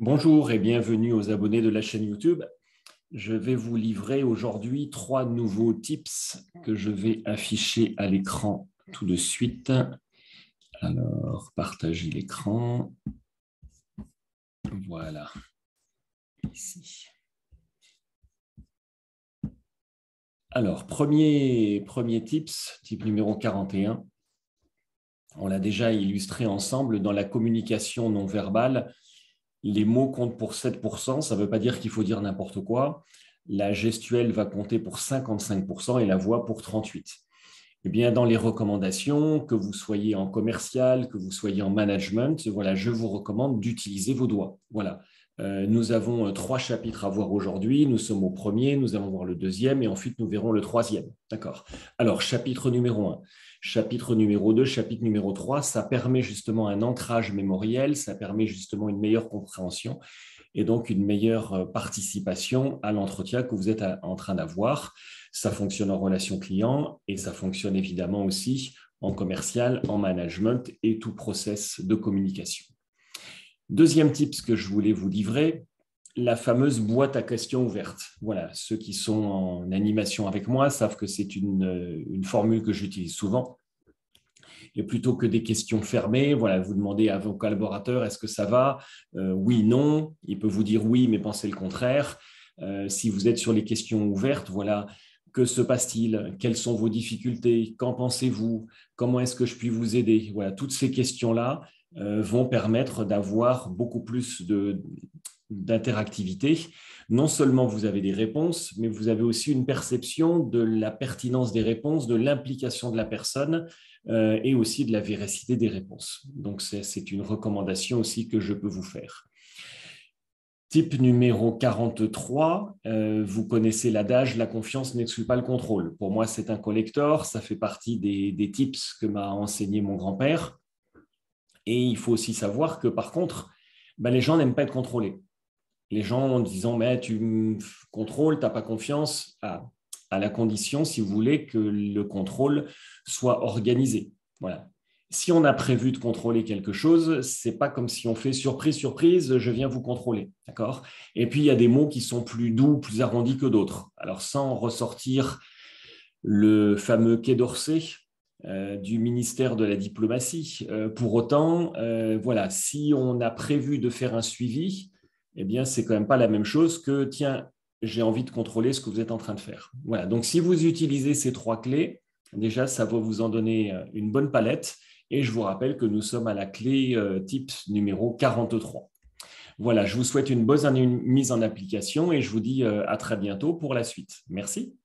Bonjour et bienvenue aux abonnés de la chaîne YouTube. Je vais vous livrer aujourd'hui 3 nouveaux tips que je vais afficher à l'écran tout de suite. Alors, partagez l'écran. Voilà, ici. Alors, premier tips, tip numéro 41. On l'a déjà illustré ensemble dans la communication non verbale. Les mots comptent pour 7%, ça ne veut pas dire qu'il faut dire n'importe quoi. La gestuelle va compter pour 55% et la voix pour 38%. Eh bien, dans les recommandations, que vous soyez en commercial, que vous soyez en management, voilà, je vous recommande d'utiliser vos doigts. Voilà. Nous avons 3 chapitres à voir aujourd'hui. Nous sommes au premier, nous allons voir le deuxième et ensuite nous verrons le troisième. D'accord. Alors, chapitre numéro 1, chapitre numéro 2, chapitre numéro 3, ça permet justement un ancrage mémoriel, ça permet justement une meilleure compréhension et donc une meilleure participation à l'entretien que vous êtes en train d'avoir. Ça fonctionne en relation client et ça fonctionne évidemment aussi en commercial, en management et tout process de communication. Deuxième tip que je voulais vous livrer, la fameuse boîte à questions ouverte. Voilà, ceux qui sont en animation avec moi savent que c'est une formule que j'utilise souvent. Et plutôt que des questions fermées, voilà, vous demandez à vos collaborateurs est-ce que ça va oui, non. Il peut vous dire oui, mais pensez le contraire. Si vous êtes sur les questions ouvertes, voilà, que se passe-t-il? Quelles sont vos difficultés? Qu'en pensez-vous? Comment est-ce que je puis vous aider? Voilà, toutes ces questions-là vont permettre d'avoir beaucoup plus d'interactivité. Non seulement vous avez des réponses, mais vous avez aussi une perception de la pertinence des réponses, de l'implication de la personne et aussi de la véracité des réponses. Donc, c'est une recommandation aussi que je peux vous faire. Type numéro 43, vous connaissez l'adage « la confiance n'exclut pas le contrôle ». Pour moi, c'est un collector, ça fait partie des tips que m'a enseigné mon grand-père. Et il faut aussi savoir que, par contre, les gens n'aiment pas être contrôlés. Les gens en disant mais tu me contrôles, tu n'as pas confiance, à la condition, si vous voulez, que le contrôle soit organisé. Voilà. Si on a prévu de contrôler quelque chose, ce n'est pas comme si on fait surprise, surprise, je viens vous contrôler. D'accord ? Et puis, il y a des mots qui sont plus doux, plus arrondis que d'autres. Alors, sans ressortir le fameux Quai d'Orsay du ministère de la diplomatie, pour autant, voilà, si on a prévu de faire un suivi, eh bien, c'est quand même pas la même chose que, tiens, j'ai envie de contrôler ce que vous êtes en train de faire. Voilà, donc si vous utilisez ces 3 clés, déjà, ça va vous en donner une bonne palette. Et je vous rappelle que nous sommes à la clé tips numéro 43. Voilà, je vous souhaite une bonne mise en application et je vous dis à très bientôt pour la suite. Merci.